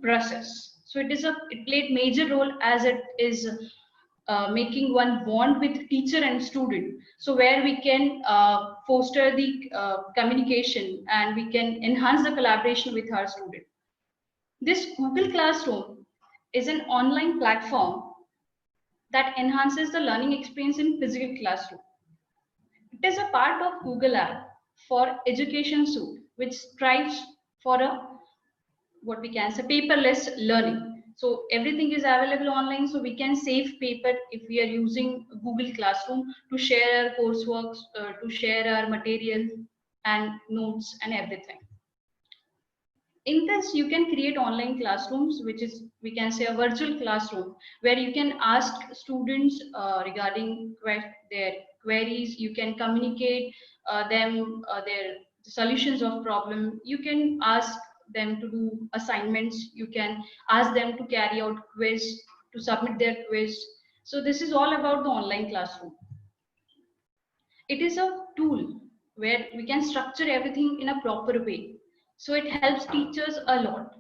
process. So it played major role as it is making one bond with teacher and student. So where we can foster the communication and we can enhance the collaboration with our student. This Google Classroom is an online platform that enhances the learning experience in physical classroom. It is a part of Google app for education suite, which strives for a what we can say paperless learning. So everything is available online, so we can save paper if we are using Google Classroom to share our coursework, to share our material and notes and everything. In this, you can create online classrooms, which is, we can say, a virtual classroom where you can ask students regarding their queries. You can communicate them their solutions of problem. You can ask them to do assignments. You can ask them to carry out quiz, to submit their quiz. So this is all about the online classroom. It is a tool where we can structure everything in a proper way. So it helps teachers a lot.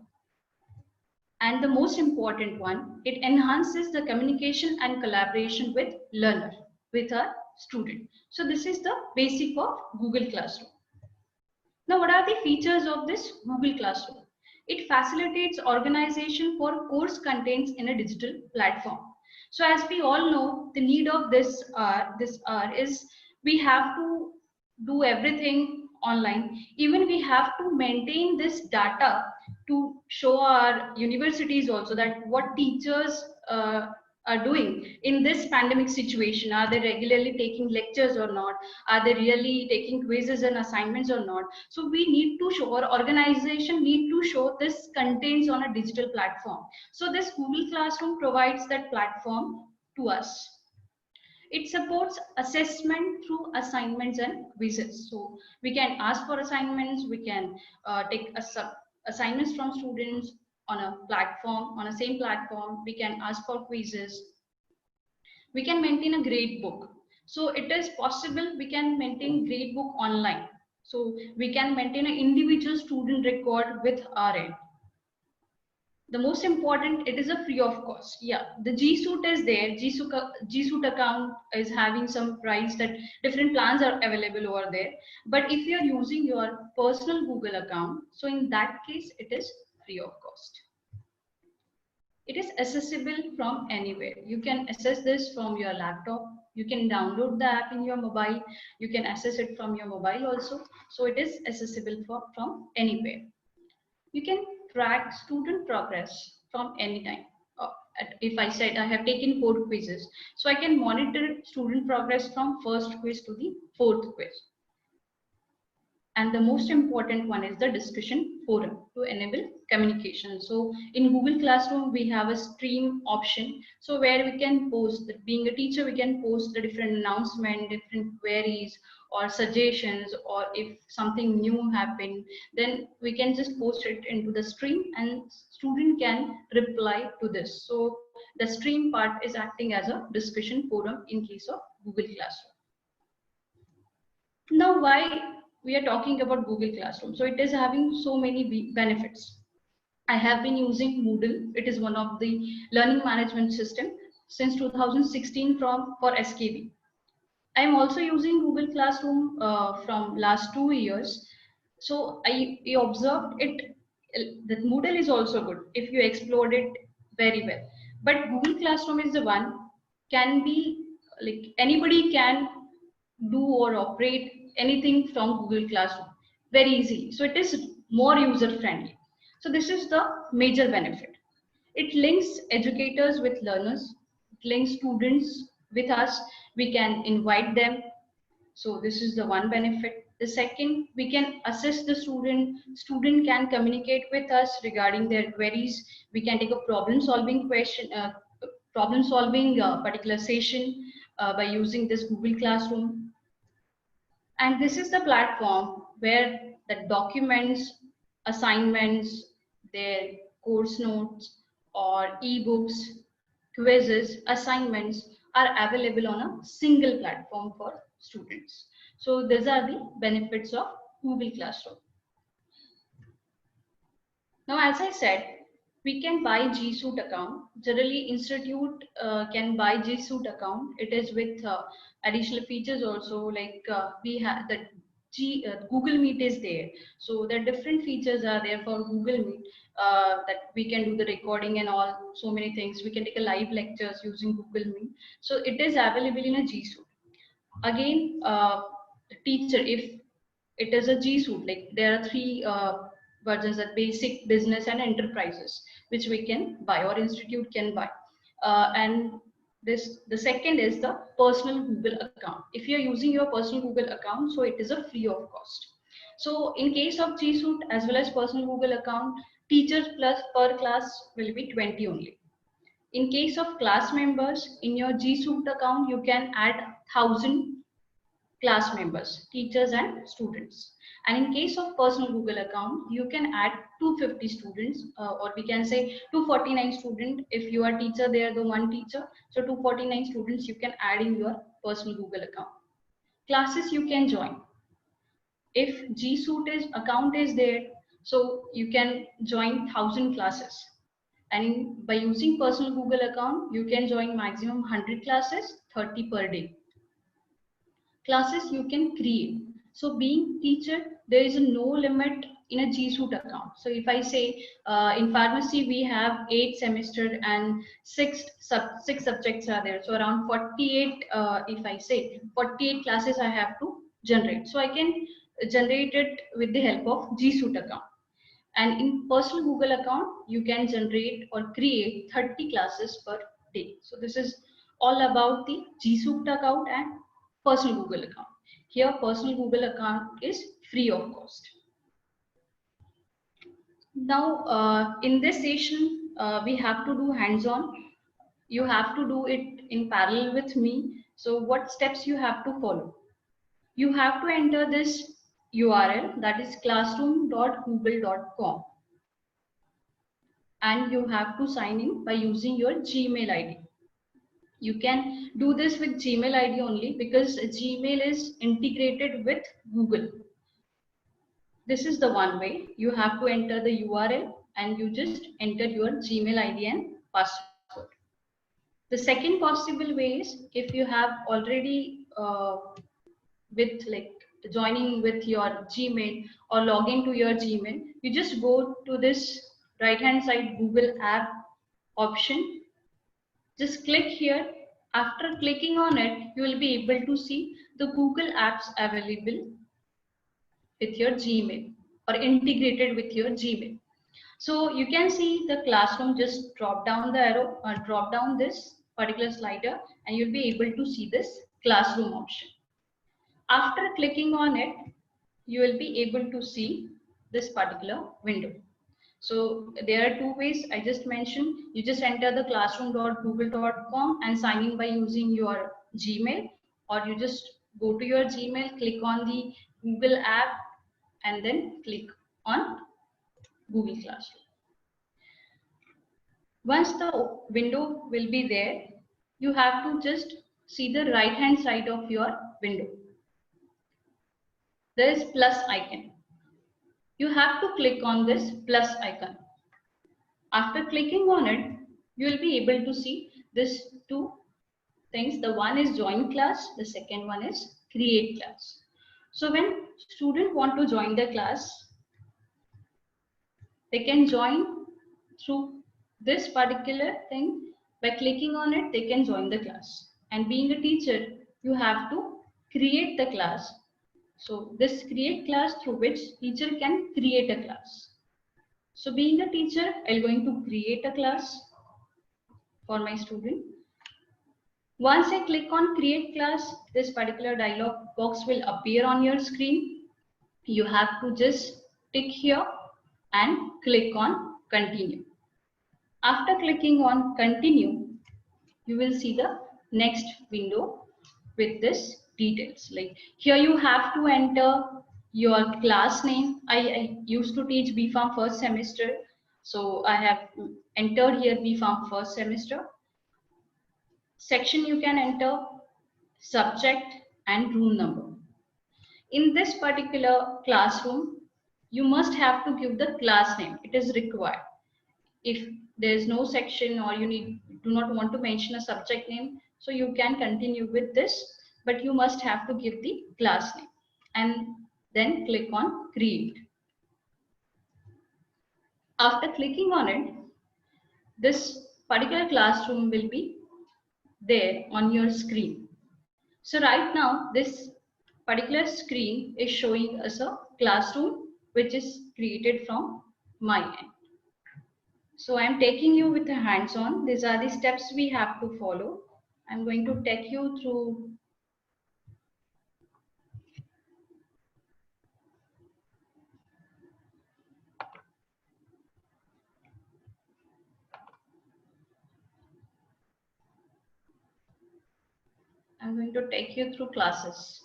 And the most important one, it enhances the communication and collaboration with learner, with a student. So this is the basic of Google Classroom. Now, what are the features of this Google Classroom? It facilitates organization for course contents in a digital platform. So as we all know, the need of this is we have to do everything online. Even we have to maintain this data to show our universities also that what teachers are doing in this pandemic situation. Are they regularly taking lectures or not? Are they really taking quizzes and assignments or not? So we need to show, our organization need to show this contents on a digital platform. So this Google Classroom provides that platform to us. It supports assessment through assignments and quizzes. So we can ask for assignments, we can take assignments from students on a platform, on a same platform. We can ask for quizzes. We can maintain a grade book. So it is possible we can maintain grade book online. So we can maintain an individual student record with our end. The most important, it is a free of cost. Yeah, the G Suite is there. G Suite account is having some price that different plans are available over there. But if you are using your personal Google account, so in that case, it is free of cost. It is accessible from anywhere. You can access this from your laptop. You can download the app in your mobile. You can access it from your mobile also. So it is accessible from anywhere. You can track student progress from any time. If I said I have taken 4 quizzes, so I can monitor student progress from first quiz to the 4th quiz. And the most important one is the discussion forum to enable communication. So in Google Classroom, we have a stream option. So where we can post, that being a teacher, we can post the different announcement, different queries or suggestions, or if something new happened, then we can just post it into the stream and student can reply to this. So the stream part is acting as a discussion forum in case of Google Classroom. Now, why we are talking about Google Classroom? So it is having so many benefits. I have been using Moodle. It is one of the learning management system since 2016 for SKB. I am also using Google Classroom from last 2 years. So I observed it that Moodle is also good if you explore it very well. But Google Classroom is the one, can be like anybody can do or operate anything from Google Classroom very easily. So it is more user friendly. So this is the major benefit. It links educators with learners. It links students with us. We can invite them. So this is the one benefit. The second, we can assist the student. Student can communicate with us regarding their queries. We can take a problem-solving particular session by using this Google Classroom. And this is the platform where the documents, assignments, their course notes, or ebooks, quizzes, assignments are available on a single platform for students. So these are the benefits of Google Classroom. Now, as I said, We can buy G Suite account. Generally, institute can buy G Suite account. It is with additional features also, like we have the Google Meet is there. So the different features are there for Google Meet, that we can do the recording and all, so many things. We can take a live lectures using Google Meet. So it is available in a G Suite. Again, teacher, if it is a G Suite, like there are three versions, that basic, business and enterprises, which we can buy or institute can buy. And the second is the personal Google account. If you're using your personal Google account, so it is a free of cost. So in case of G Suite as well as personal Google account, teachers plus per class will be 20 only. In case of class members, in your G Suite account, you can add 1,000 class members, teachers and students. And in case of personal Google account, you can add 250 students, or we can say 249 students. If you are teacher, they are the one teacher. So 249 students you can add in your personal Google account. Classes you can join. If G Suite is account is there, so you can join 1,000 classes. And by using personal Google account, you can join maximum 100 classes, 30 per day. Classes you can create. So being teacher, there is no limit in a G Suite account. So if I say in pharmacy we have 8 semester and six subjects are there, so around 48, if I say 48 classes I have to generate, so I can generate it with the help of G Suite account. And in personal Google account, you can generate or create 30 classes per day. So this is all about the G Suite account and personal Google account. Here, personal Google account is free of cost. Now, in this session, we have to do hands-on. You have to do it in parallel with me. So what steps you have to follow? You have to enter this URL, that is classroom.google.com. And you have to sign in by using your Gmail ID. You can do this with Gmail ID only, because Gmail is integrated with Google. This is the one way. You have to enter the URL and you just enter your Gmail ID and password. The second possible way is, if you have already with like joining with your Gmail or login to your Gmail, you just go to this right hand side Google app option. Just click here. After clicking on it, you will be able to see the Google apps available with your Gmail or integrated with your Gmail. So you can see the classroom, just drop down the arrow or drop down this particular slider and you'll be able to see this classroom option. After clicking on it, you will be able to see this particular window. So there are two ways I just mentioned. You just enter the classroom.google.com and sign in by using your Gmail, or you just go to your Gmail, click on the Google app and then click on Google Classroom. Once the window will be there, you have to just see the right hand side of your window. There is plus icon. You have to click on this plus icon. After clicking on it, you will be able to see this two things. The one is join class, the second one is create class. So when students want to join the class, they can join through this particular thing. By clicking on it, they can join the class. And being a teacher, you have to create the class. So this create class through which teacher can create a class. So being a teacher, I'm going to create a class for my student. Once I click on create class, this particular dialog box will appear on your screen. You have to just tick here and click on continue. After clicking on continue, you will see the next window with this details. Like here you have to enter your class name. I used to teach B.Pharm first semester, so I have entered here B.Pharm first semester. Section you can enter, subject and room number. In this particular classroom, you must have to give the class name. It is required. If there's no section or do not want to mention a subject name, so you can continue with this, but you must have to give the class name and then click on create. After clicking on it, this particular classroom will be there on your screen. So right now, this particular screen is showing us a classroom which is created from my end. So I'm taking you with a hands-on. These are the steps we have to follow. I'm going to take you through classes.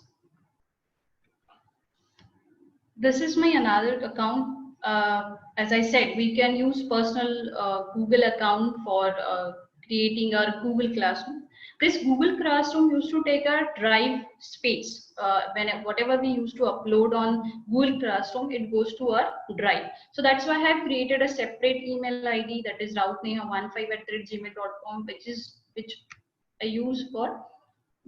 This is my another account. As I said, we can use personal Google account for creating our Google Classroom. This Google Classroom used to take our drive space. Whatever we used to upload on Google Classroom, it goes to our drive. So that's why I have created a separate email ID, that is rautneha15@gmail.com, which I use for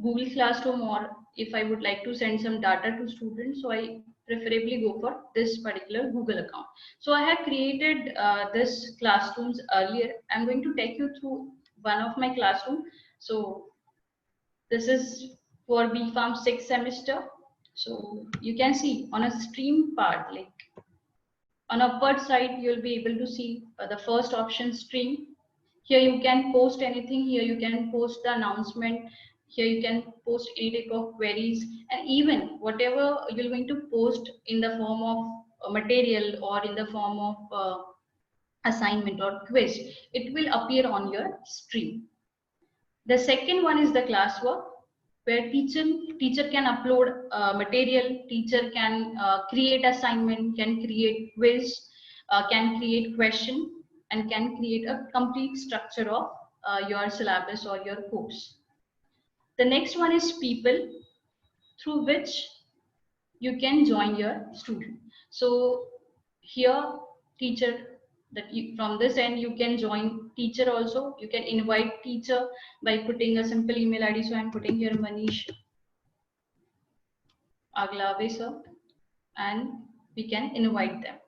Google Classroom, or if I would like to send some data to students, so I preferably go for this particular Google account. So I have created this classrooms earlier. I'm going to take you through one of my classroom. So this is for BPharm 6th semester. So you can see on a stream part, like on upward side, you'll be able to see the first option, stream. Here you can post anything. Here you can post the announcement. Here you can post any type of queries, and even whatever you're going to post in the form of material or in the form of assignment or quiz, it will appear on your stream. The second one is the classwork, where teacher can upload material, teacher can create assignment, can create quiz, can create question, and can create a complete structure of your syllabus or your course. The next one is people, through which you can join your student. So here, teacher, from this end you can join teacher also. You can invite teacher by putting a simple email ID. So I'm putting here Manish Aglave sir, and we can invite them.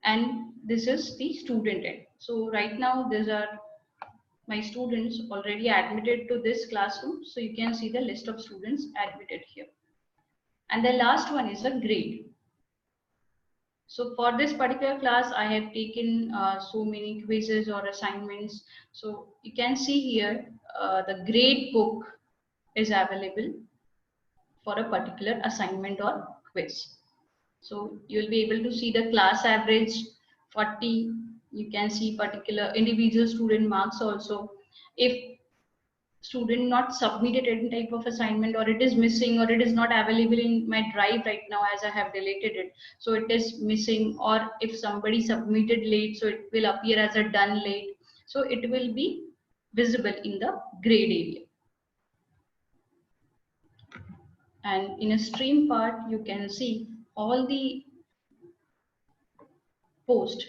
And this is the student end. So right now these are my students already admitted to this classroom. So you can see the list of students admitted here. And the last one is a grade. So for this particular class, I have taken so many quizzes or assignments. So you can see here, the grade book is available for a particular assignment or quiz. So you'll be able to see the class average 40. You can see particular individual student marks also. If student not submitted any type of assignment, or it is missing, or it is not available in my drive right now as I have deleted it, so it is missing, or if somebody submitted late, so it will appear as a done late, so it will be visible in the grade area. And in a stream part, you can see all the post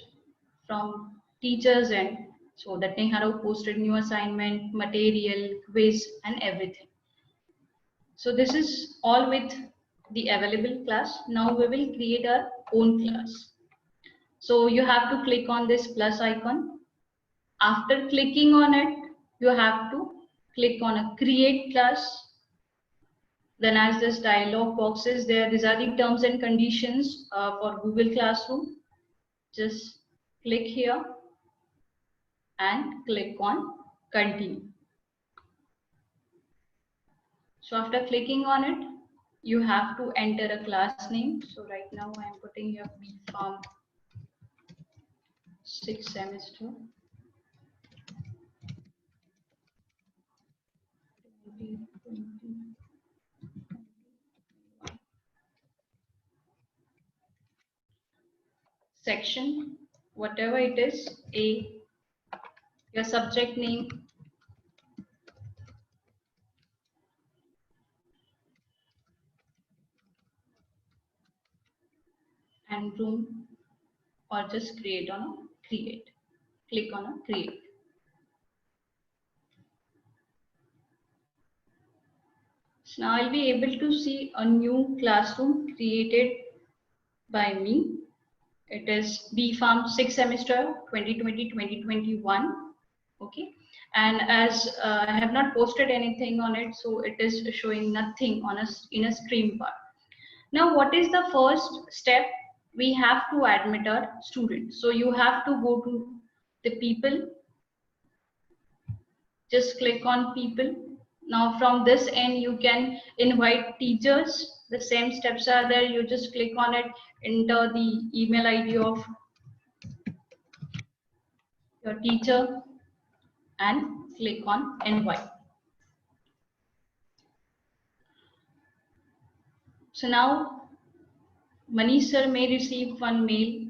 from teachers end. So that Neharu posted new assignment, material, quiz, and everything. So this is all with the available class. Now we will create our own class. So you have to click on this plus icon. After clicking on it, you have to click on a create class. Then as this dialog box is there, these are the terms and conditions for Google Classroom. Just click here and click on continue. So after clicking on it, you have to enter a class name. So right now I am putting here BPharm 6th semester. Section, whatever it is, A, your subject name, and room, or just create on create. click on a create. So now I'll be able to see a new classroom created by me. It is BPharm 6th semester 2020-2021. Okay, and as I have not posted anything on it, so it is showing nothing on us in a stream bar. Now, what is the first step? We have to admit our students. So you have to go to the people. Just click on people. Now from this end, you can invite teachers. The same steps are there. You just click on it, enter the email ID of your teacher and click on invite. So now Manish sir may receive one mail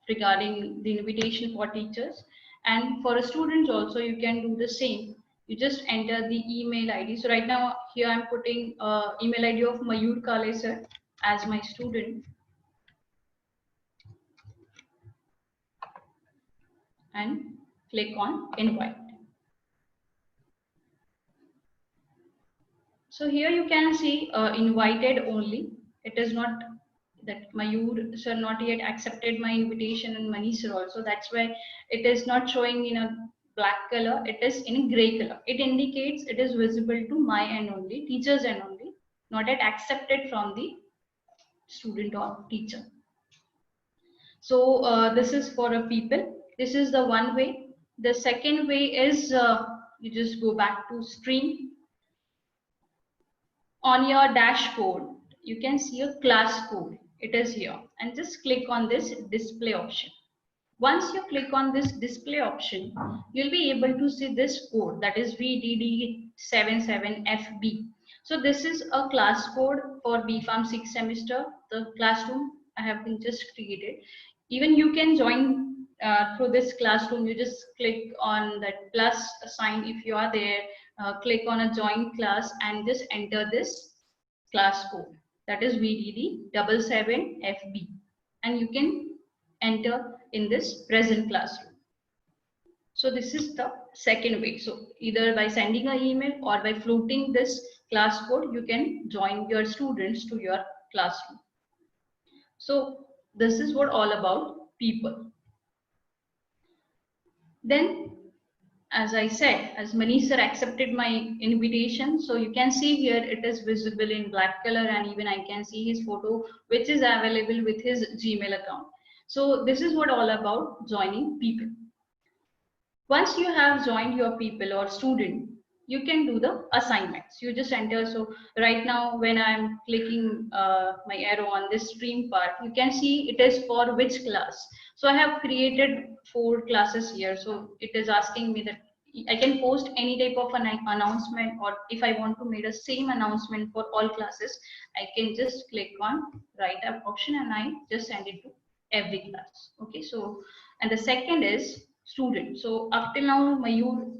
regarding the invitation for teachers, and for students also you can do the same. You just enter the email ID. So right now here I'm putting email ID of Mayur Kale sir as my student, and click on invite. So here you can see invited only. It is not that Mayur sir not yet accepted my invitation, and Manish sir also. That's why it is not showing in a black color. It is in a gray color. It indicates it is visible to my end only, teacher's end only, not yet accepted from the student or teacher. So this is for a people. This is the one way. The second way is you just go back to stream. On your dashboard, you can see a class code. It is here, and just click on this display option. Once you click on this display option, you'll be able to see this code, that is VDD77FB. So this is a class code for BPharm 6th semester, the classroom I have been just created. Even you can join through this classroom. You just click on that plus sign if you are there, click on a join class and just enter this class code, that is VDD77FB, and you can enter in this present classroom. So this is the second way. So either by sending an email or by floating this class code, you can join your students to your classroom. So this is what all about people. Then, as I said, as Manish sir accepted my invitation, so you can see here it is visible in black color, and even I can see his photo, which is available with his Gmail account. So this is what all about joining people. Once you have joined your people or student, you can do the assignments. You just enter. So right now when I'm clicking my arrow on this stream part, you can see it is for which class. So I have created 4 classes here. So it is asking me that I can post any type of an announcement, or if I want to make the same announcement for all classes, I can just click on write up option and I just send it to every class. Okay, so and the second is student. So up till now Mayur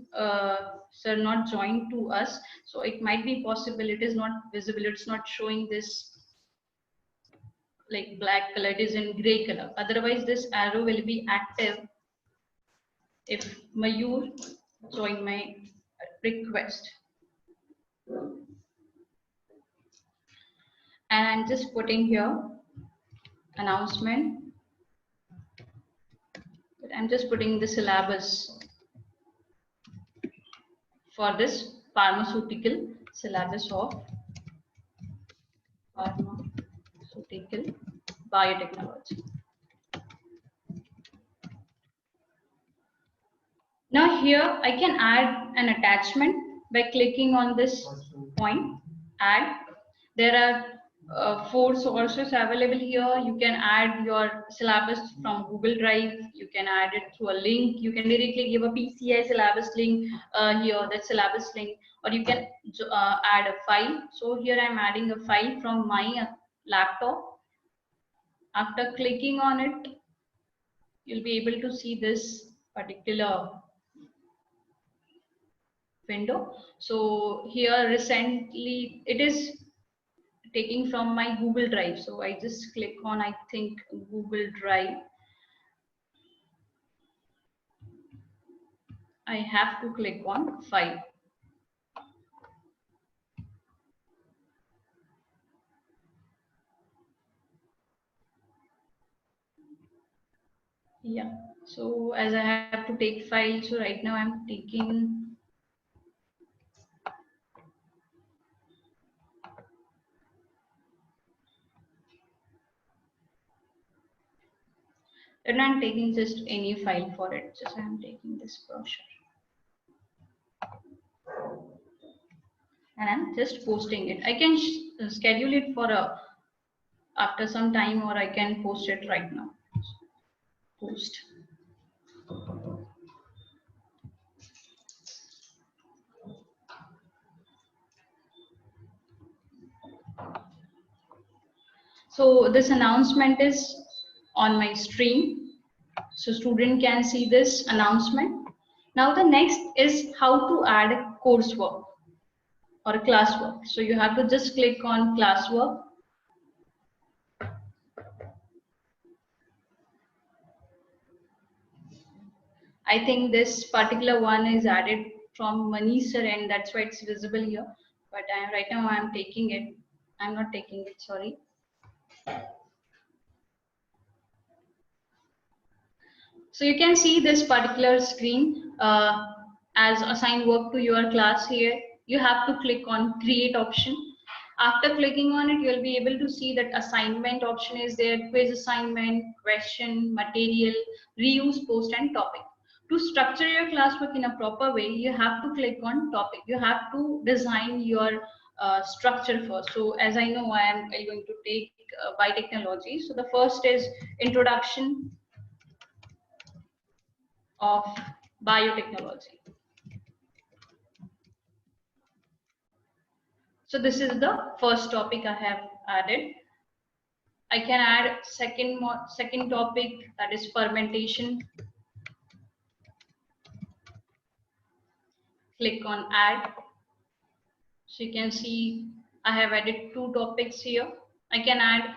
sir not joined to us, so it might be possible it is not visible, it's not showing this like black color, it is in gray color. Otherwise this arrow will be active if Mayur join my request. And I'm just putting here announcement. I'm just putting the syllabus for this pharmaceutical syllabus of pharmaceutical biotechnology. Now here I can add an attachment by clicking on this point, add. There are 4 sources available here. You can add your syllabus from Google Drive. You can add it through a link. You can directly give a PCI syllabus link here, that syllabus link, or you can add a file. So here I'm adding a file from my laptop. After clicking on it, you'll be able to see this particular window. So here recently it is taking from my Google Drive. So I just click on, I think, Google Drive. I have to click on file. Yeah, so as I have to take file, so right now I'm taking, and I'm taking just any file for it. Just I'm taking this brochure and I'm just posting it. I can schedule it for a after some time, or I can post it right now. Post. So this announcement is on my stream, so student can see this announcement. Now the next is how to add coursework or classwork. So you have to just click on classwork. I think this particular one is added from Manish sir, and that's why it's visible here. But right now I'm taking it. I'm not taking it, sorry. So you can see this particular screen as assign work to your class here. You have to click on create option. After clicking on it, you'll be able to see that assignment option is there, quiz assignment, question, material, reuse, post, and topic. To structure your classwork in a proper way, you have to click on topic. You have to design your structure first. So as I know, I am going to take biotechnology. So the first is introduction of biotechnology. So this is the first topic I have added. I can add second topic, that is fermentation. Click on add. So you can see I have added 2 topics here. I can add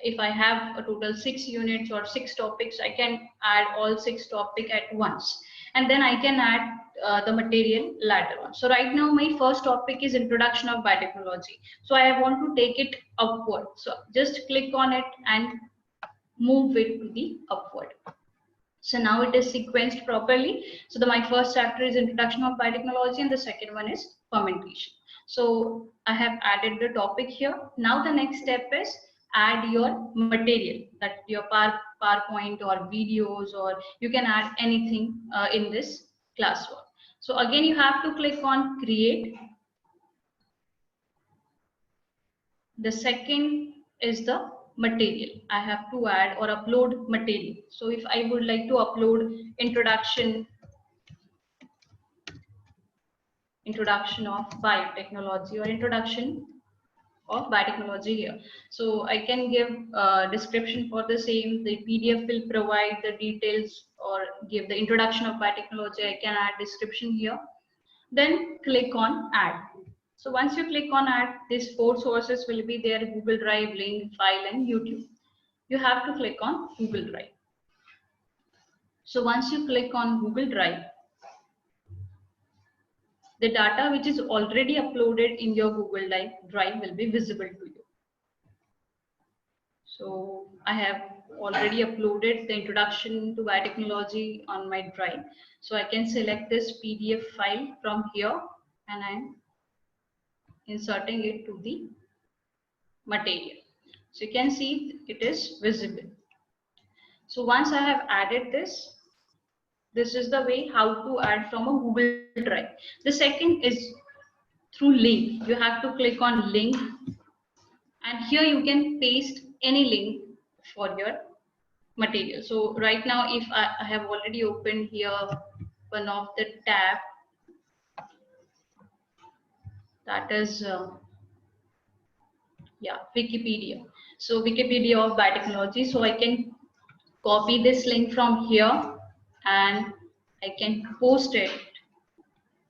if I have a total 6 units or 6 topics, I can add all 6 topics at once. And then I can add the material later on. So right now my first topic is introduction of biotechnology. So I want to take it upward. So just click on it and move it to the upward. So now it is sequenced properly. So my first chapter is introduction of biotechnology and the second one is fermentation. So I have added the topic here. Now the next step is add your material, that your PowerPoint or videos, or you can add anything in this classwork. So again, you have to click on create. The second is the material. I have to add or upload material. So if I would like to upload introduction of biotechnology or introduction of biotechnology here. So I can give a description for the same. The PDF will provide the details or give the introduction of biotechnology. I can add description here. Then click on add. So once you click on add, these 4 sources will be there: Google Drive, link, file, and YouTube. You have to click on Google Drive. So once you click on Google Drive, the data which is already uploaded in your Google Drive will be visible to you. So I have already uploaded the introduction to biotechnology on my drive. So I can select this PDF file from here and I'm inserting it to the material. So you can see it is visible. So once I have added this, this is the way how to add from a Google Drive. The second is through link. You have to click on link, and here you can paste any link for your material. So right now, if I have already opened here one of the tab, that is Wikipedia. So Wikipedia of biotechnology. So I can copy this link from here and I can post it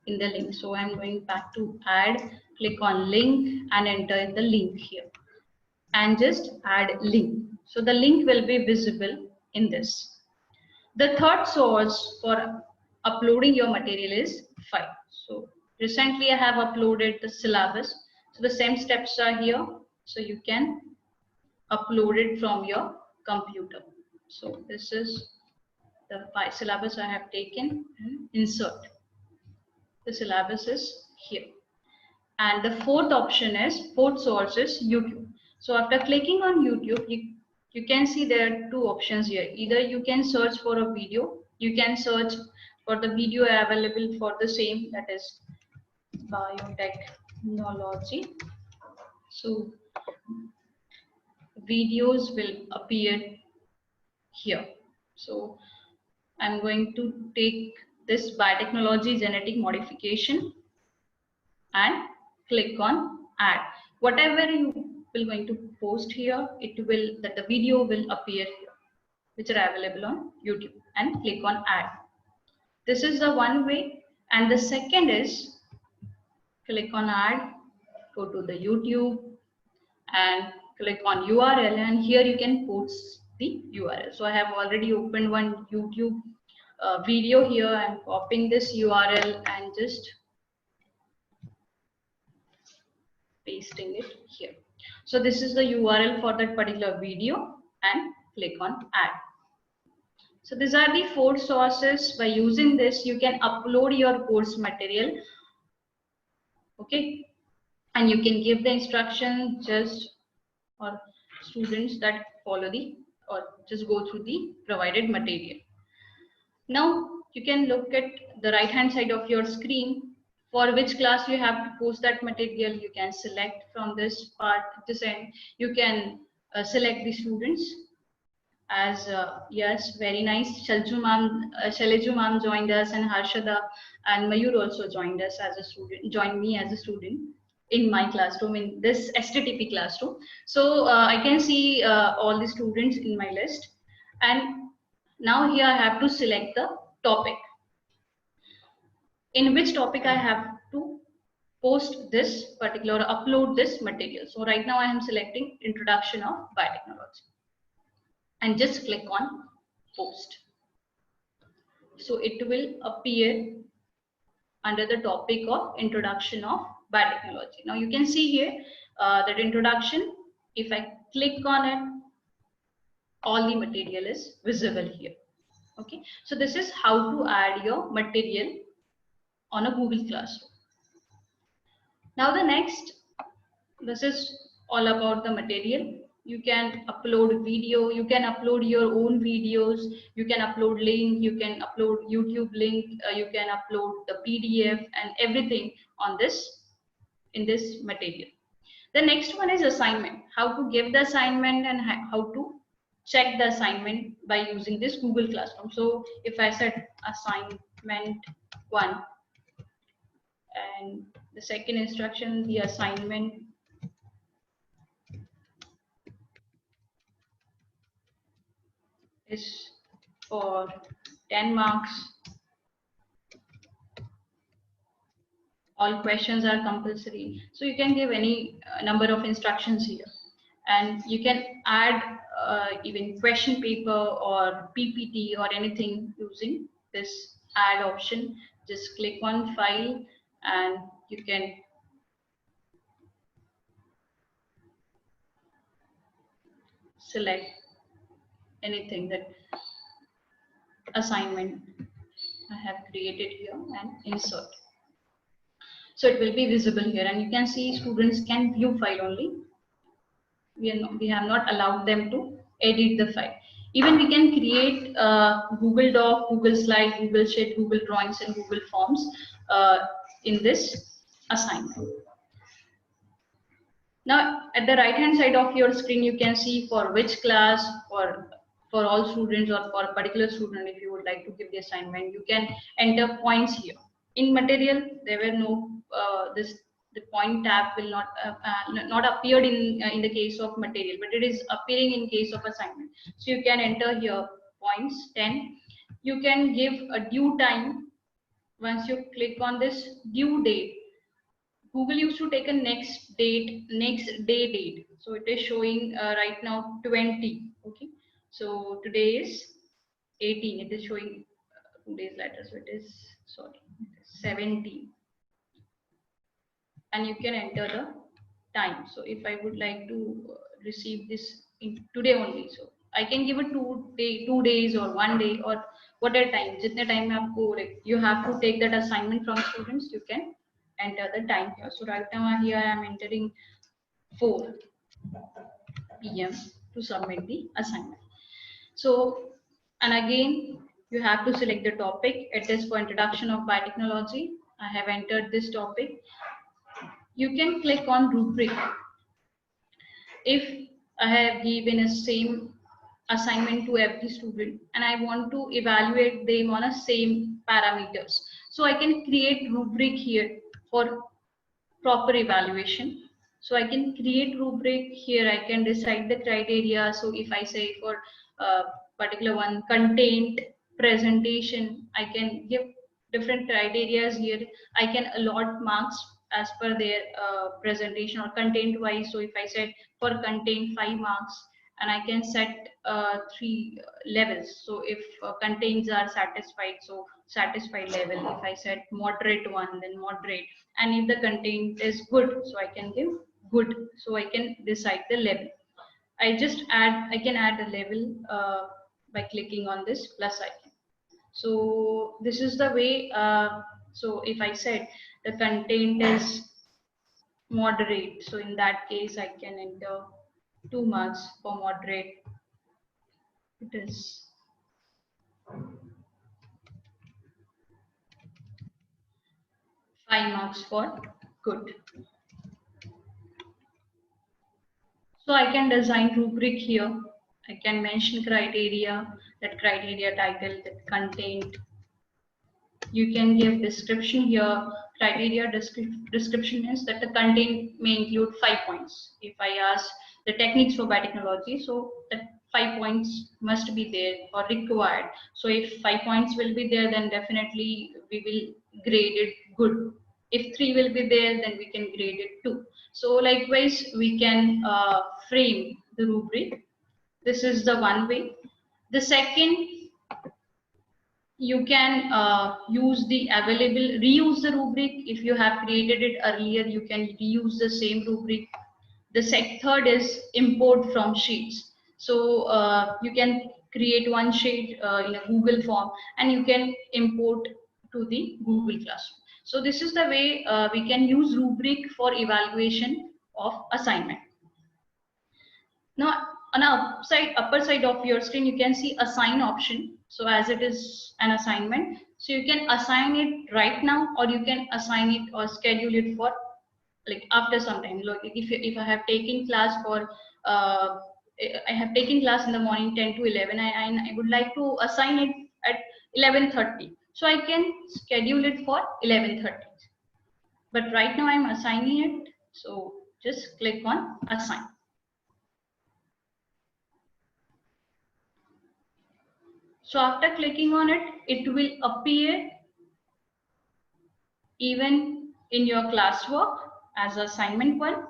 in the link. So I'm going back to add, click on link and enter the link here and just add link. So the link will be visible in this. The third source for uploading your material is 5. So recently I have uploaded the syllabus. So the same steps are here. So you can upload it from your computer. So this is the syllabus I have taken and insert. The syllabus is here. And the fourth source is YouTube. So after clicking on YouTube, you can see there are two options here. Either you can search for a video, you can search for the video available for the same, that is biotechnology. So videos will appear here. So I'm going to take this biotechnology genetic modification and click on add. Whatever you will going to post here, the video will appear here, which are available on YouTube, and click on add. This is the one way. And the second is click on add, go to the YouTube and click on URL, and here you can post the URL. So I have already opened one YouTube video here. I'm copying this URL and just pasting it here. So this is the URL for that particular video, and click on add. So these are the 4 sources. By using this, you can upload your course material. Okay, and you can give the instruction just or students that follow the or just go through the provided material. Now you can look at the right hand side of your screen. For which class you have to post that material, you can select from this part, this end. You can select the students as yes, very nice. Shaileju ma'am joined us, and Harshada and Mayur also joined us as a student, joined me as a student in my classroom, in this STTP classroom. So I can see all the students in my list, and now here I have to select the topic. In which topic I have to post this particular, upload this material. So right now I am selecting introduction of biotechnology and just click on post. So it will appear under the topic of introduction of biotechnology. Now you can see here that introduction, if I click on it, all the material is visible here. Okay, so this is how to add your material on a Google Classroom. Now the next, this is all about the material. You can upload video, you can upload your own videos, you can upload link, you can upload YouTube link, you can upload the PDF and everything on this, in this material. The next one is assignment, how to give the assignment and how to check the assignment by using this Google Classroom. So if I said assignment 1, and the second instruction, the assignment is for 10 marks. All questions are compulsory. So you can give any number of instructions here, and you can add even question paper or PPT or anything using this add option. Just click on file and you can select anything, that assignment I have created here, and insert. So it will be visible here, and you can see students can view file only. We have not allowed them to edit the file. Even we can create Google Doc, Google Slide, Google Sheet, Google Drawings, and Google Forms in this assignment. Now, at the right hand side of your screen, you can see for which class, or for all students, or for a particular student, if you would like to give the assignment, you can enter points here. In material, there were no the point tab will not appeared in the case of material, but it is appearing in case of assignment. So you can enter here points 10. You can give a due time. Once you click on this due date, Google used to take a next day date. So it is showing right now 20. Okay, so today is 18. It is showing 2 days later, so it is, sorry, 17, and you can enter the time. So if I would like to receive this in today only, so I can give a 2 days or 1 day or whatever time, jitne time mein aapko, like you have to take that assignment from students, you can enter the time here. So right now here I am entering 4 p.m. to submit the assignment. So, and again you have to select the topic. It is for introduction of biotechnology. I have entered this topic. You can click on rubric. If I have given a same assignment to every student and I want to evaluate them on a same parameters, so I can create rubric here for proper evaluation. So I can create rubric here. I can decide the criteria. So if I say for particular one, content, presentation, I can give different criteria here. I can allot marks as per their presentation or content wise. So if I said for content 5 marks, and I can set 3 levels. So if contents are satisfied, so satisfied level. If I set moderate one, then moderate. And if the content is good, so I can give good. So I can decide the level. I can add a level by clicking on this plus icon. So this is the way. So if I said the content is moderate, so in that case I can enter 2 marks for moderate. It is 5 marks for good. So I can design rubric here. I can mention criteria, that criteria title, that content. You can give description here. Criteria description is that the content may include 5 points. If I ask the techniques for biotechnology, so that 5 points must be there or required. So if 5 points will be there, then definitely we will grade it good. If 3 will be there, then we can grade it 2. So likewise, we can frame the rubric. This is the one way. The second, you can reuse the rubric. If you have created it earlier, you can reuse the same rubric. The third is import from sheets. So you can create one sheet in a Google form and you can import to the Google Classroom. So this is the way we can use rubric for evaluation of assignment. Now, on the upper side of your screen, you can see assign option. So as it is an assignment, so you can assign it right now, or you can assign it or schedule it for like after some time. Like if I have taken class for I have taken class in the morning 10 to 11, I would like to assign it at 11:30. So I can schedule it for 11:30. But right now I'm assigning it. So just click on assign. So after clicking on it, it will appear even in your classwork as assignment 1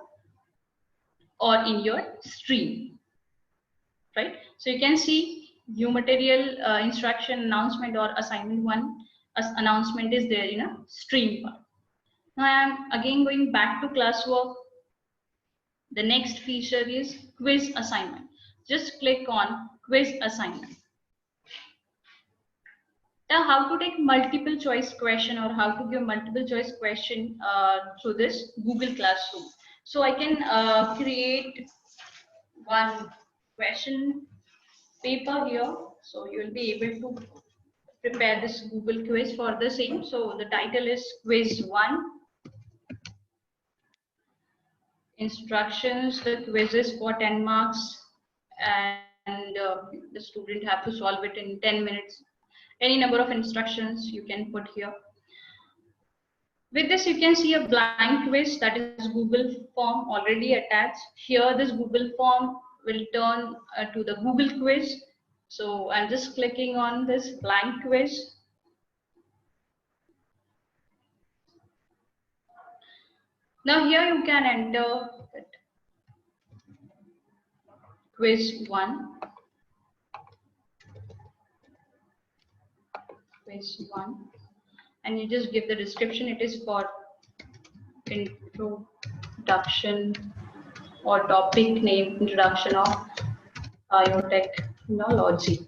or in your stream, right? So you can see new material instruction announcement or assignment 1 as announcement is there in a stream part. Now I am again going back to classwork. The next feature is quiz assignment. Just click on quiz assignment. Now, how to take multiple choice question or how to give multiple choice question through this Google Classroom. So I can create one question paper here. So you will be able to prepare this Google quiz for the same. So the title is quiz 1. Instructions, the quiz is for 10 marks and the student have to solve it in 10 minutes. Any number of instructions you can put here. With this, you can see a blank quiz, that is Google form already attached. Here, this Google form will turn to the Google quiz. So I'm just clicking on this blank quiz. Now here you can enter quiz 1. quiz 1, and you just give the description. It is for introduction or topic name, introduction of biotechnology.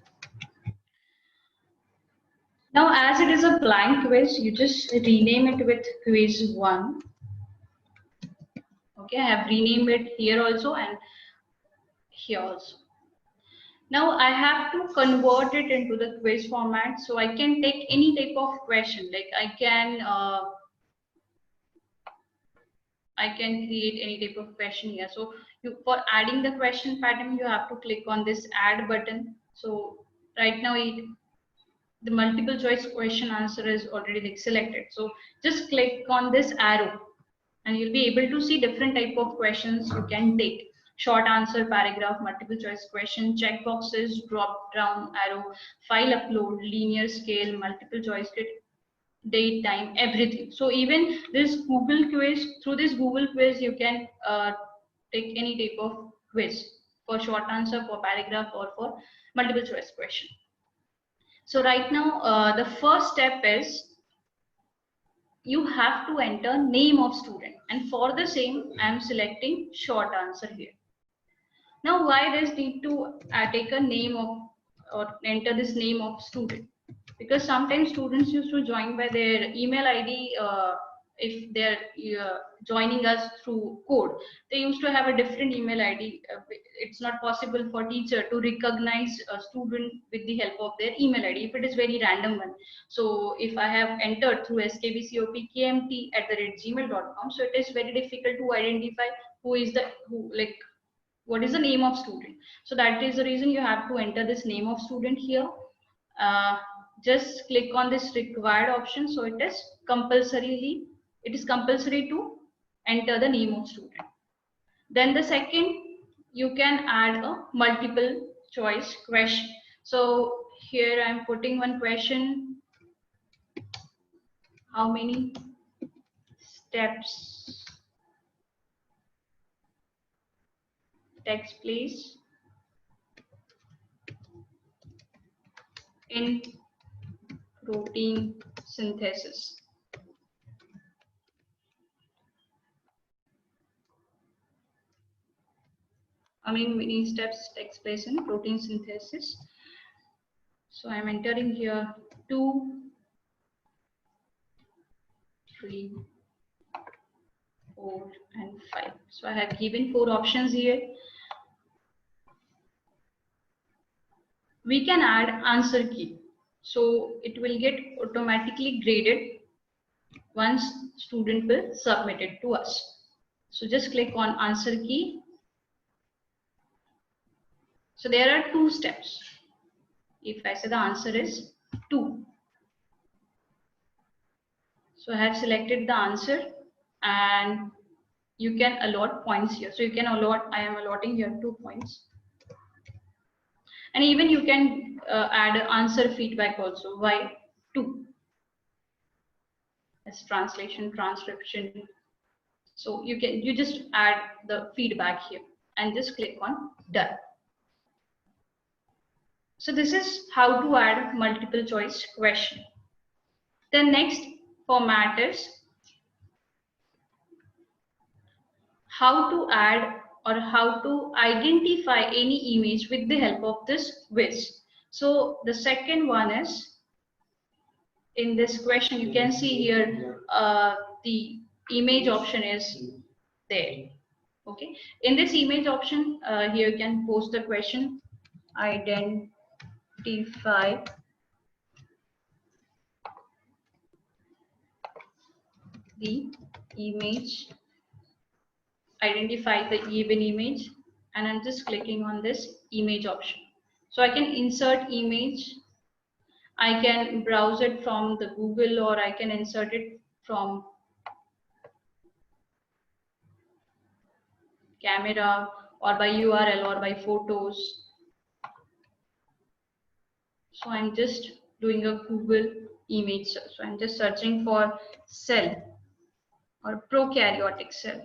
Now, as it is a blank quiz, you just rename it with quiz 1. Okay, I have renamed it here also and here also. Now I have to convert it into the quiz format, so I can take any type of question. Like I can create any type of question here. So for adding the question pattern, you have to click on this add button. So right now the multiple choice question answer is already like selected. So just click on this arrow and you'll be able to see different type of questions you can take. Short answer, paragraph, multiple choice question, check boxes, drop down arrow, file upload, linear scale, multiple choice, date, time, everything. So even this Google quiz, through this Google quiz, you can take any type of quiz for short answer, for paragraph, or for multiple choice question. So right now, the first step is you have to enter name of student, and for the same I am selecting short answer here. Now why does need to take a name of or enter this name of student? Because sometimes students used to join by their email ID. If they're joining us through code, they used to have a different email ID. It's not possible for teacher to recognize a student with the help of their email ID if it is very random one. So if I have entered through skbcopkmt@gmail.com, so it is very difficult to identify who is the what is the name of student. So that is the reason you have to enter this name of student here. Just click on this required option. So it is compulsory to enter the name of student. Then the second, you can add a multiple choice question. So here I'm putting one question. How many steps takes place in protein synthesis? How many steps takes place in protein synthesis? So I'm entering here 2, 3, 4, and 5. So I have given 4 options here. We can add answer key. So it will get automatically graded once student will submit it to us. So just click on answer key. So there are 2 steps. If I say the answer is 2. So I have selected the answer and you can allot points here. So you can allot, I am allotting here 2 points. And even you can add answer feedback also. Why 2? As translation, transcription. So you just add the feedback here and just click on done. So this is how to add multiple choice question. The next format is how to add or how to identify any image with the help of this quiz. So the second one is, in this question you can see here the image option is there. Okay, in this image option here you can post the question, identify the image, identify the given image, and I'm just clicking on this image option. So I can insert image, I can browse it from the Google, or I can insert it from camera or by URL or by photos. So I'm just doing a Google image search. So I'm just searching for cell or prokaryotic cell.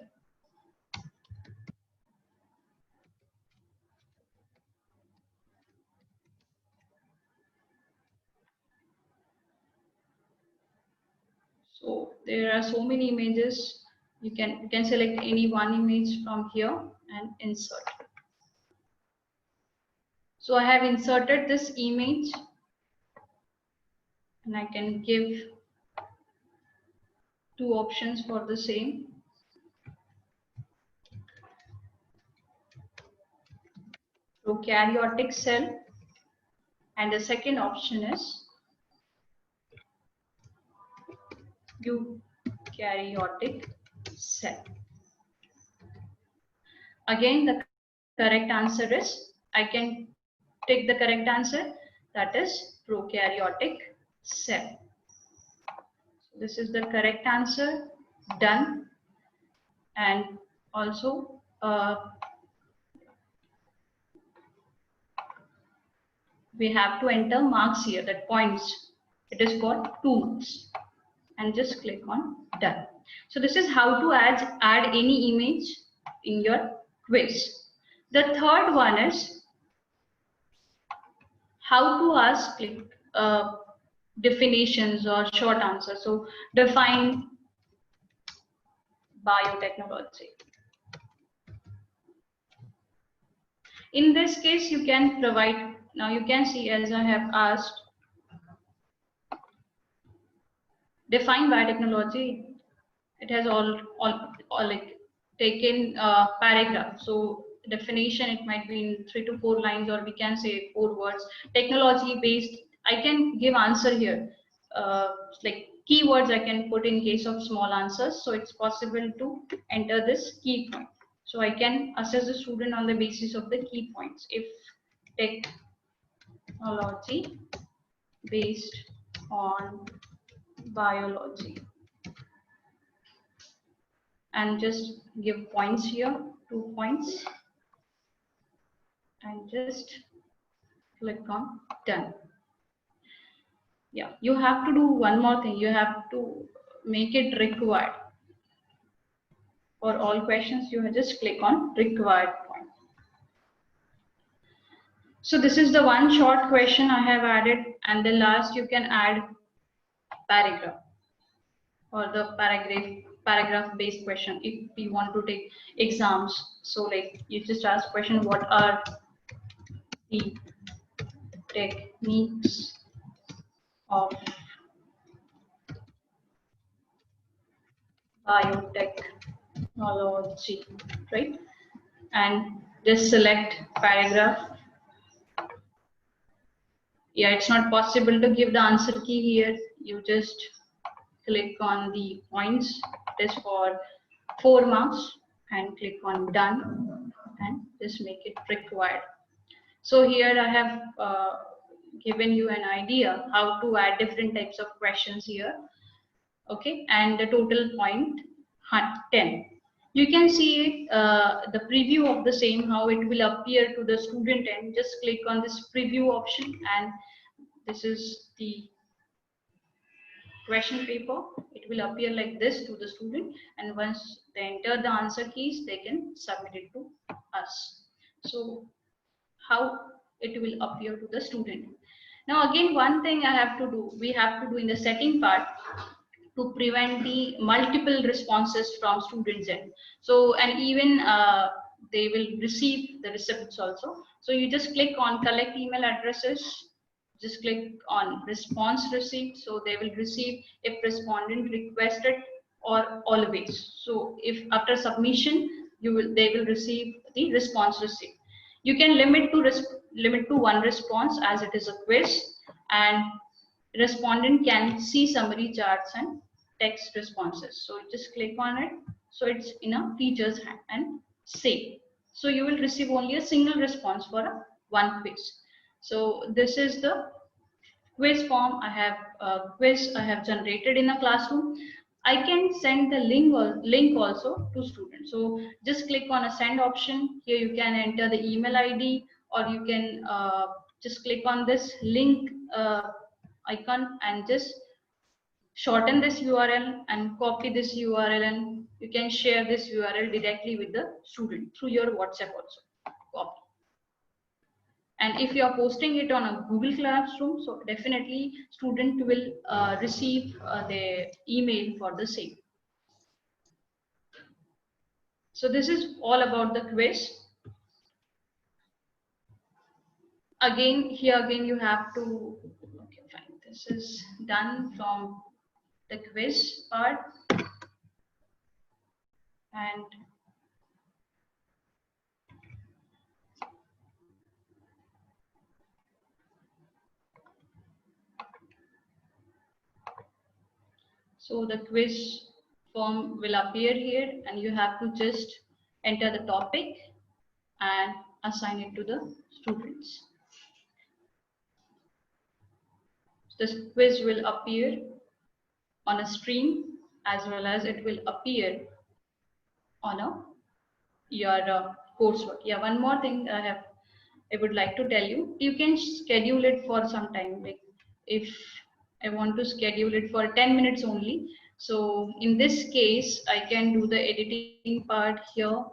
So there are so many images. You can select any one image from here and insert. So I have inserted this image and I can give two options for the same. Prokaryotic cell, and the second option is eukaryotic cell. Again, the correct answer is, I can take the correct answer, that is prokaryotic cell. So this is the correct answer. Done. And also we have to enter marks here, that points. It is for 2 marks. And just click on done. So this is how to add any image in your quiz. The third one is how to ask definitions or short answers. So define biotechnology. In this case, you can provide, now you can see, as I have asked, define biotechnology. It has all like taken paragraph. So definition, it might be in 3 to 4 lines, or we can say 4 words. Technology based, I can give answer here. Like keywords I can put in case of small answers. So it's possible to enter this key point. So I can assess the student on the basis of the key points. If technology based on biology, and just give points here, 2 points, and just click on done. Yeah, you have to do one more thing. You have to make it required. For all questions, you just click on required point. So this is the one short question I have added, and the last you can add paragraph or the paragraph based question if you want to take exams. So like you just ask question, what are the techniques of biotechnology, right? And just select paragraph. Yeah, it's not possible to give the answer key here. You just click on the points. It is for 4 marks, and click on done, and just make it required. So here I have given you an idea how to add different types of questions here. Okay, and the total point 10. You can see the preview of the same, how it will appear to the student, and just click on this preview option, and this is the question paper. It will appear like this to the student, and once they enter the answer keys, they can submit it to us. So how it will appear to the student. Now again, one thing we have to do in the setting part to prevent the multiple responses from students end. So, and even they will receive the receipts also. So you just click on collect email addresses, just click on response receipt. So they will receive if respondent requested or always. So if after submission, they will receive the response receipt. You can limit to 1 response as it is a quiz, and respondent can see summary charts and text responses. So just click on it. So it's in a teacher's hand and save. So you will receive only a single response for one quiz. So this is the quiz form. I have generated in a classroom. I can send the link also to students. So just click on a send option. Here you can enter the email ID, or you can just click on this link icon and just shorten this URL and copy this URL, and you can share this URL directly with the student through your WhatsApp also. Copy. And if you are posting it on a Google Classroom, so definitely student will receive their email for the same. So this is all about the quiz. Again, here again you have to, okay, fine. This is done from the quiz part. And so the quiz form will appear here, and you have to just enter the topic and assign it to the students. This quiz will appear on a stream, as well as it will appear on your coursework. Yeah, one more thing I would like to tell you. You can schedule it for some time. Like if I want to schedule it for 10 minutes only. So in this case, I can do the editing part here.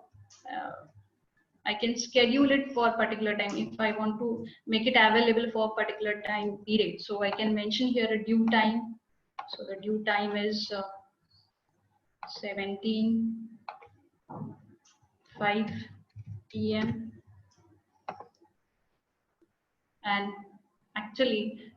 I can schedule it for a particular time if I want to make it available for a particular time period. So I can mention here a due time. So the due time is 17:05 p.m. And actually,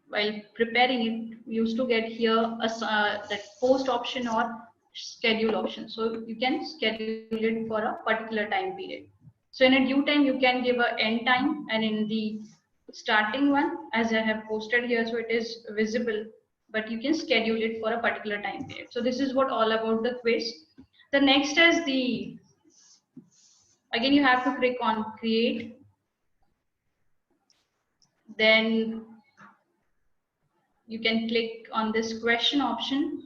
while preparing it, we used to get here that post option or schedule option. So you can schedule it for a particular time period. So in a due time, you can give a end time, and in the starting one, as I have posted here, so it is visible, but you can schedule it for a particular time period. So this is what all about the quiz. The next is the, again, you have to click on create. Then you can click on this question option.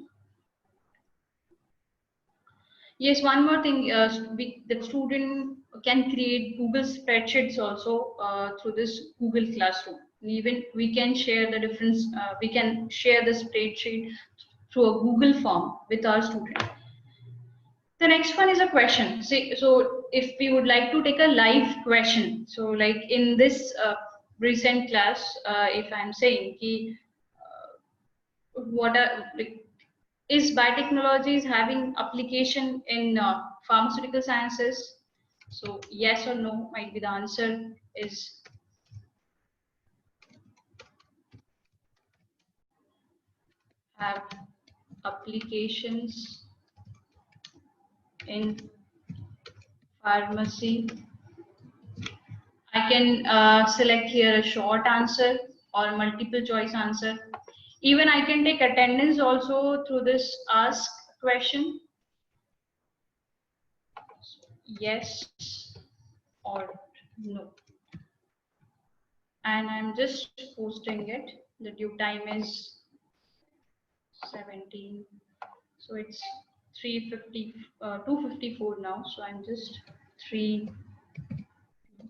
Yes, one more thing, the student can create Google spreadsheets also through this Google Classroom. Even we can share the difference, we can share the spreadsheet through a Google form with our student. The next one is a question. See, so if we would like to take a live question, so like in this recent class, if I'm saying, what are, like, is biotechnology having application in pharmaceutical sciences? So yes or no might be the answer. Is have applications in pharmacy? I can select here a short answer or multiple choice answer. Even I can take attendance also through this ask question. Yes or no. And I'm just posting it. The due time is 17. So it's 3:50, 2:54 now. So I'm just 3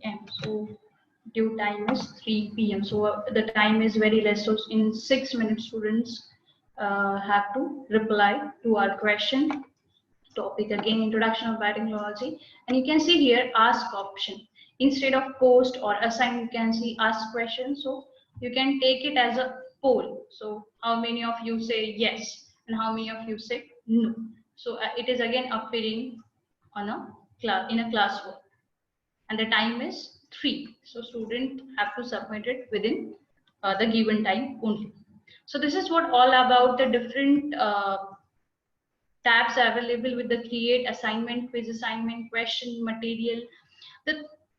p.m. So due time is 3 p.m. So the time is very less. So in 6 minutes, students have to reply to our question. Topic again, introduction of biotechnology. And you can see here ask option. Instead of post or assign, you can see ask question. So you can take it as a poll. So how many of you say yes and how many of you say no? So it is again appearing on a class in a classwork, and the time is 3. So student have to submit it within the given time only. So this is what all about the different tabs available with the create, assignment, quiz assignment, question, material.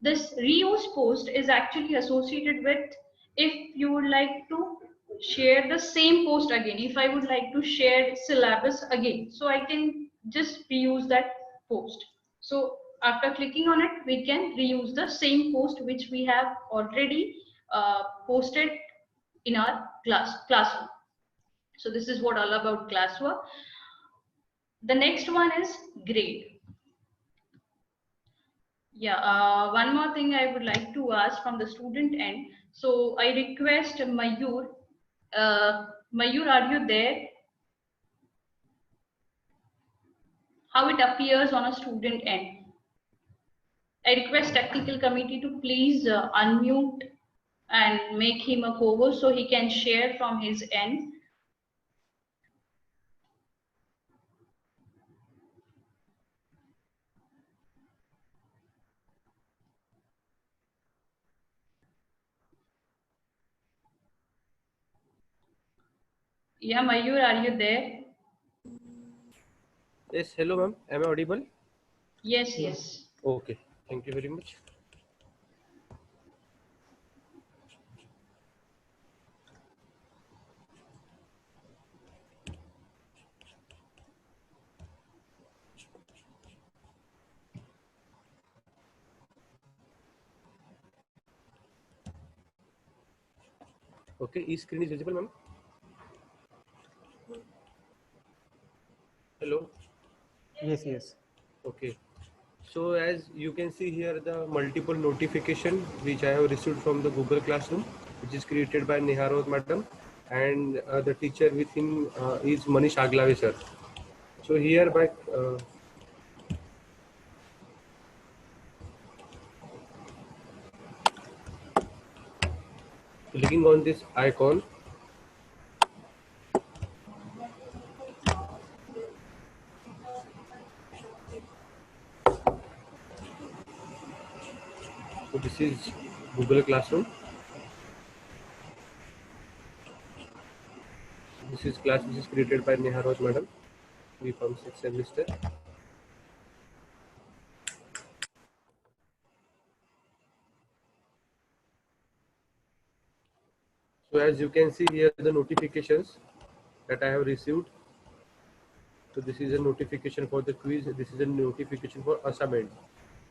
This reuse post is actually associated with if you would like to share the same post again. If I would like to share syllabus again, so I can just reuse that post. So after clicking on it, we can reuse the same post which we have already posted in our classroom. So this is what all about classwork. The next one is grade. Yeah, one more thing I would like to ask from the student end. So I request Mayur. Mayur, are you there? How it appears on a student end? I request technical committee to please unmute and make him a co-host so he can share from his end. Yeah, Mayur, are you there? Yes, hello ma'am. Am I audible? Yes, yes. Okay, thank you very much. Okay, e-screen is visible, ma'am. Hello. Yes, yes. Okay. So as you can see here, the multiple notification which I have received from the Google Classroom, which is created by Neharot madam, and the teacher with him is Manish Aglave sir. So here by clicking on this icon, so this is Google Classroom. This is class which is created by Neharot madam, we from 6th semester. So as you can see here, the notifications that I have received. So this is a notification for the quiz. This is a notification for assignment.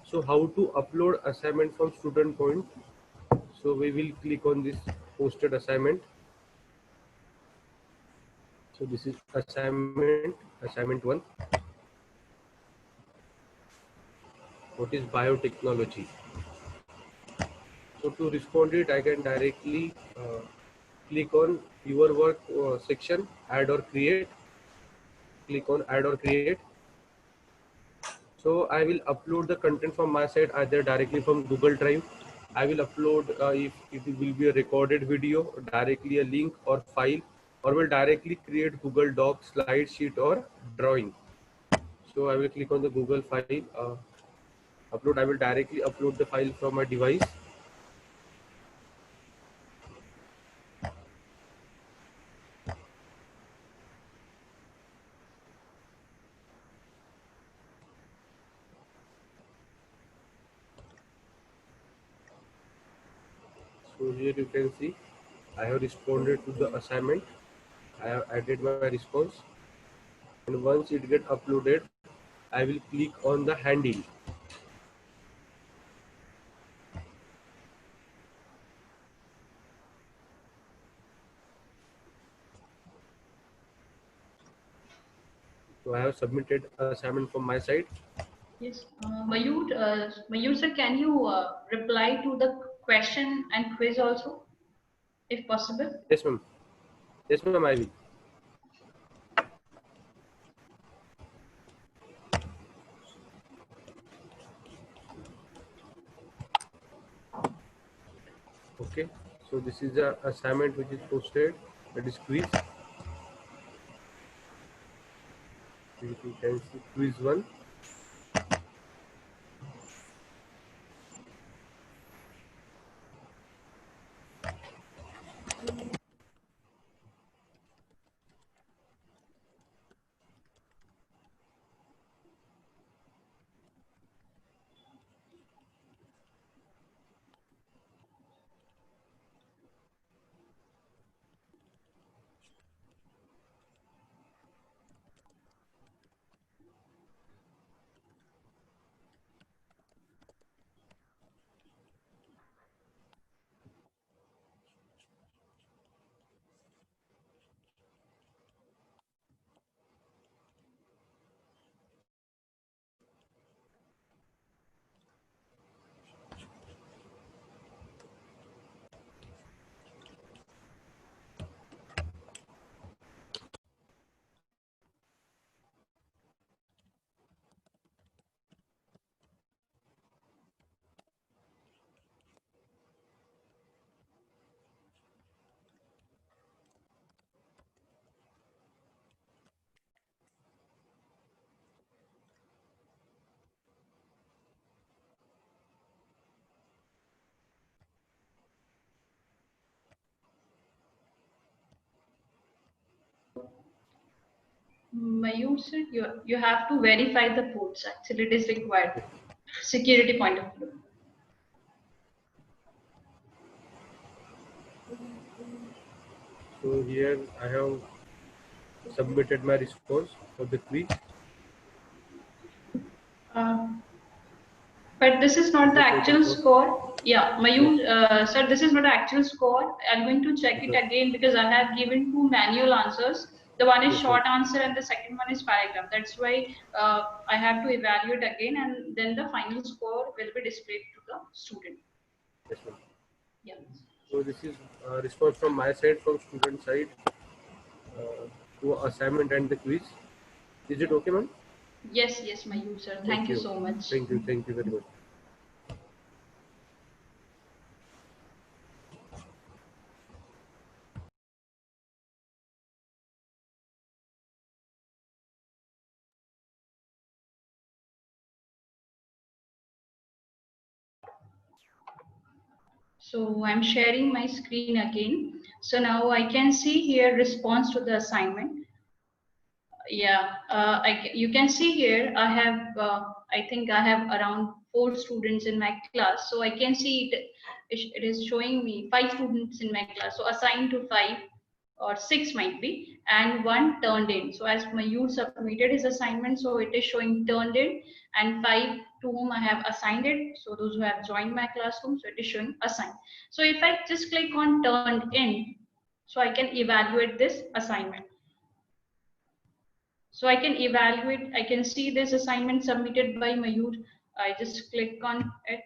So how to upload assignment from student point? So we will click on this posted assignment. So this is assignment 1. What is biotechnology? So to respond it, I can directly click on your work section, add or create. Click on add or create. So I will upload the content from my side either directly from Google Drive. I will upload if it will be a recorded video, directly a link or file, or will directly create Google Docs, slide sheet or drawing. So I will click on the Google file, upload. I will directly upload the file from my device. So here you can see I have responded to the assignment. I have added my response, and once it get uploaded, I will click on the handle. So I have submitted assignment from my side. Yes. Mayur sir, can you reply to the question and quiz also, if possible? Yes, ma'am. Yes, ma'am. I will. Okay. So this is the assignment which is posted. That is quiz. You can see quiz 1. Mayur sir, you have to verify the ports. Actually, it is required. Security point of view. So here I have submitted my response for the quiz. But this is not Is the it actual open for? score. Yeah, Mayur, sir, this is not the actual score. I'm going to check it Okay. again because I have given two manual answers. The one is Yes, short sir. answer and the second one is paragraph. That's why I have to evaluate again, and then the final score will be displayed to the student. Yes, sir. Yeah. So this is response from my side, from student side, to assignment and the quiz. Is it okay, ma'am? Yes, yes, Mayur, sir. Thank you Okay, so okay. much. Thank you very much. So I'm sharing my screen again. So now I can see here response to the assignment. Yeah, you can see here I have, I think I have around 4 students in my class. So I can see it is showing me 5 students in my class. So assigned to 5 or 6 might be, and 1 turned in. So as Mayur submitted his assignment, so it is showing turned in, and 5 to whom I have assigned it. So those who have joined my classroom, so it is showing assigned. So if I just click on turned in, so I can evaluate this assignment. So I can evaluate, I can see this assignment submitted by Mayur. I just click on it.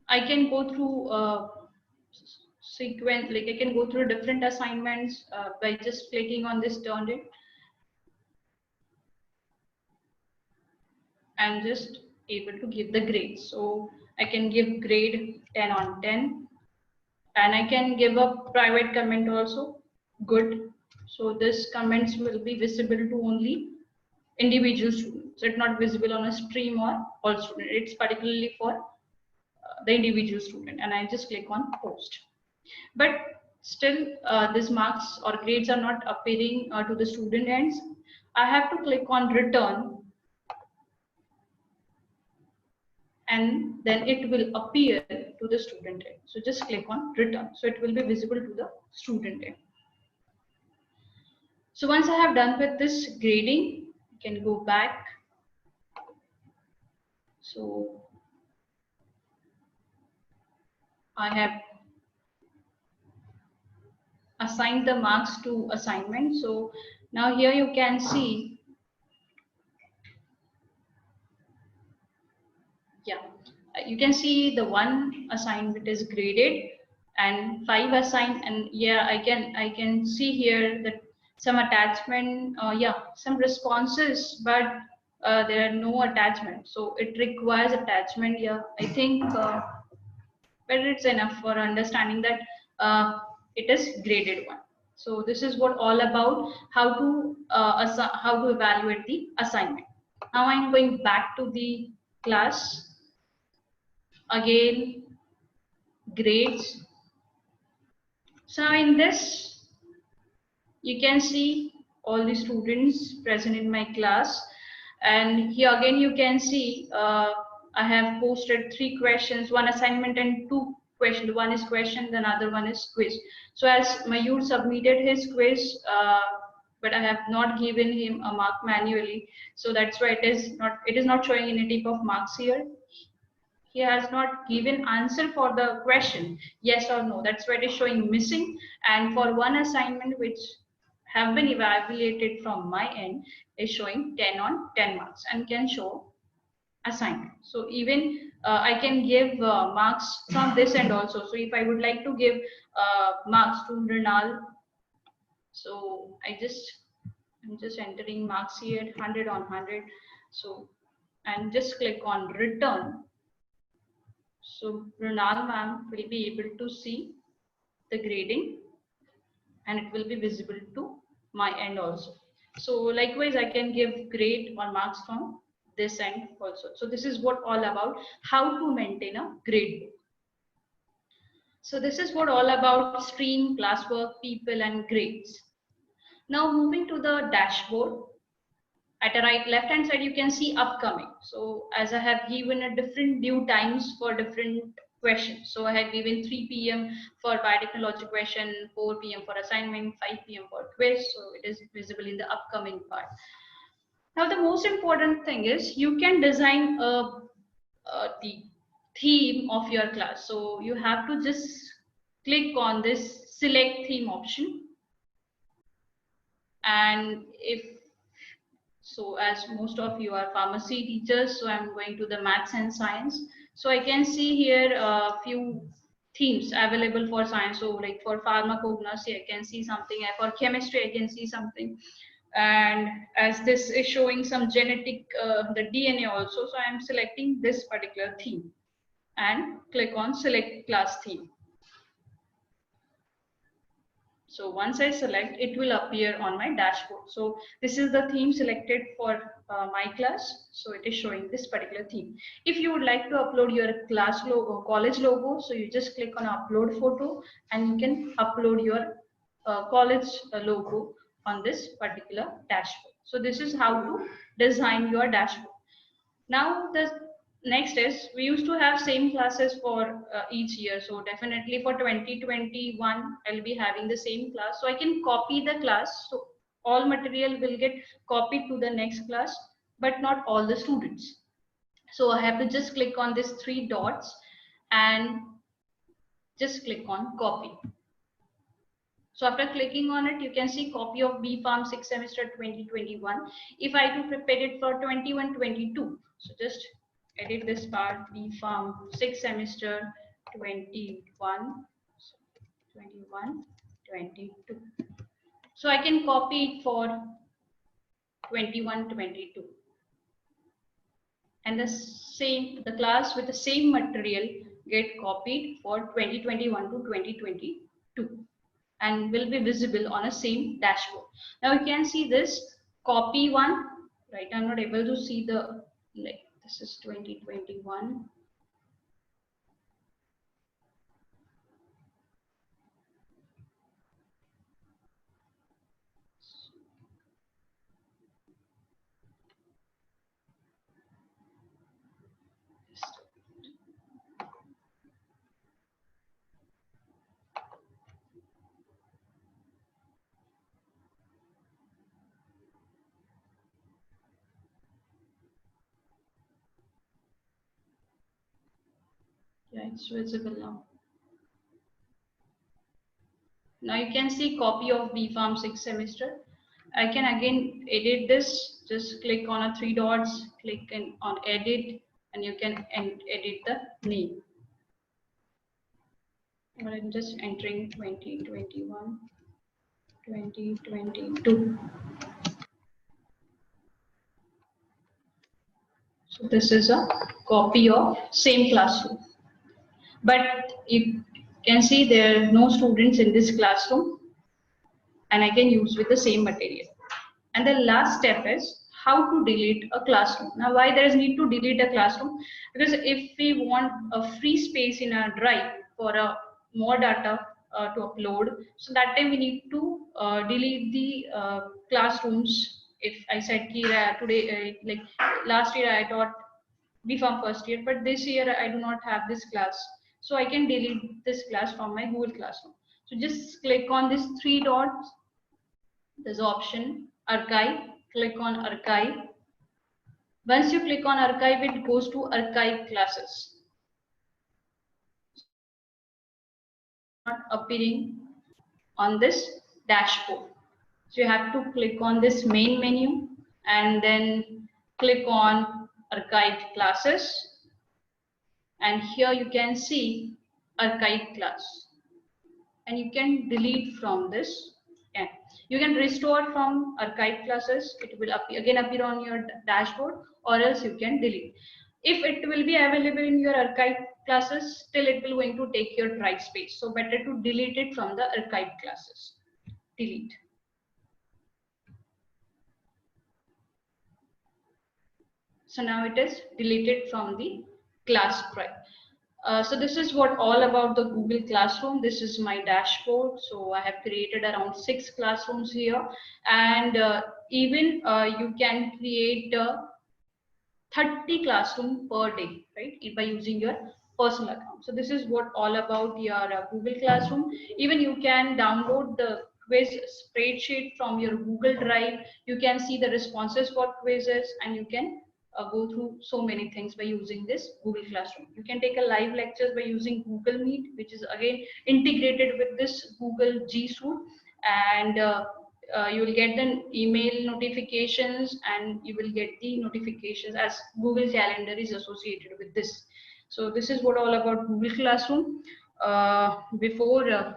I can go through sequence, like I can go through different assignments by just clicking on this turned in and just able to give the grade. So I can give grade 10 on 10, and I can give a private comment also, good. So this comments will be visible to only individual students. So it's not visible on a stream or all student. It's particularly for the individual student, and I just click on post. But still, these marks or grades are not appearing to the student ends. I have to click on return, and then it will appear to the student end. So just click on return. So it will be visible to the student end. So once I have done with this grading, I can go back. So I have assigned the marks to assignment. So now here you can see, yeah, you can see the one assignment is graded and 5 assigned, and yeah, I can see here that some attachment, yeah, some responses, but there are no attachment. So it requires attachment. Yeah, I think, but it's enough for understanding that it is graded one. So this is what all about how to evaluate the assignment. Now I'm going back to the class again, grades. So in this, you can see all the students present in my class, and here again you can see I have posted 3 questions, 1 assignment and 2 questions. One is question, the other one is quiz. So as Mayur submitted his quiz, but I have not given him a mark manually, so that's why it is not showing any type of marks here. He has not given answer for the question, yes or no. That's why it is showing missing. And for one assignment which have been evaluated from my end is showing 10 on 10 marks and can show assignment. So even I can give marks from this end also. So if I would like to give marks to Mrinal, so I'm just entering marks here, 100 on 100. So and just click on return. So Brunal ma'am will be able to see the grading, and it will be visible to my end also. So likewise, I can give grade or marks from this end also. So this is what all about how to maintain a grade book. So this is what all about stream, classwork, people, and grades. Now moving to the dashboard. At the left hand side, you can see upcoming. So as I have given a different due times for different questions. So I have given 3 p.m. for biotechnology question, 4 p.m. for assignment, 5 p.m. for quiz. So it is visible in the upcoming part. Now the most important thing is you can design the theme of your class. So you have to just click on this select theme option. And so as most of you are pharmacy teachers, so I'm going to the maths and science. So I can see here a few themes available for science. So like for pharmacognosy, I can see something. For chemistry, I can see something. And as this is showing some genetic, the DNA also. So I'm selecting this particular theme and click on select class theme. So once I select, it will appear on my dashboard. So this is the theme selected for my class. So it is showing this particular theme. If you would like to upload your class logo, college logo, so you just click on upload photo and you can upload your college logo on this particular dashboard. So this is how to design your dashboard. Now the next is we used to have same classes for each year. So definitely for 2021, I'll be having the same class. So I can copy the class. So all material will get copied to the next class, but not all the students. So I have to just click on these 3 dots and just click on copy. So after clicking on it, you can see copy of B Farm 6th semester 2021. If I do prepare it for 21-22, so just edit this part, B Farm 6th semester 21-22. So I can copy it for 21-22. And the class with the same material get copied for 2021 to 2022. And will be visible on a same dashboard. Now you can see this copy one, right? I'm not able to see the, like this is 2021. Yeah, it's visible now. Now you can see copy of B Farm 6th semester. I can again edit this. Just click on a 3 dots, click on edit, and you can edit the name. But I'm just entering 2021, 2022. So this is a copy of same classroom. But you can see there are no students in this classroom and I can use with the same material. And the last step is how to delete a classroom. Now why there is need to delete a classroom? Because if we want a free space in our drive for a more data to upload, so that time we need to delete the classrooms. If I said Kira today, like last year I taught B Farm first year, but this year I do not have this class. So I can delete this class from my Google Classroom. So just click on this 3 dots. There's option archive, click on archive. Once you click on archive, it goes to archive classes. Not appearing on this dashboard. So you have to click on this main menu and then click on archived classes. And here you can see archive class. And you can delete from this. Yeah. You can restore from archive classes. It will again appear on your dashboard, or else you can delete. If it will be available in your archive classes, still it will going to take your drive space. So better to delete it from the archive classes. Delete. So now it is deleted from the class drive. So this is what all about the Google Classroom. This is my dashboard. So I have created around 6 classrooms here, and even you can create 30 classroom per day, right? By using your personal account. So this is what all about your Google Classroom. Even you can download the quiz spreadsheet from your Google Drive. You can see the responses for quizzes, and you can go through so many things by using this Google Classroom. You can take a live lectures by using Google Meet, which is again integrated with this Google G Suite, and you will get the email notifications, and you will get the notifications as Google Calendar is associated with this. So this is what all about Google Classroom. Before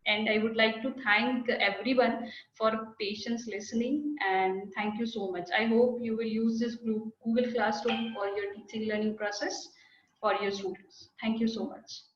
and I would like to thank everyone for patience listening, and thank you so much. I hope you will use this Google Classroom for your teaching learning process for your students. Thank you so much.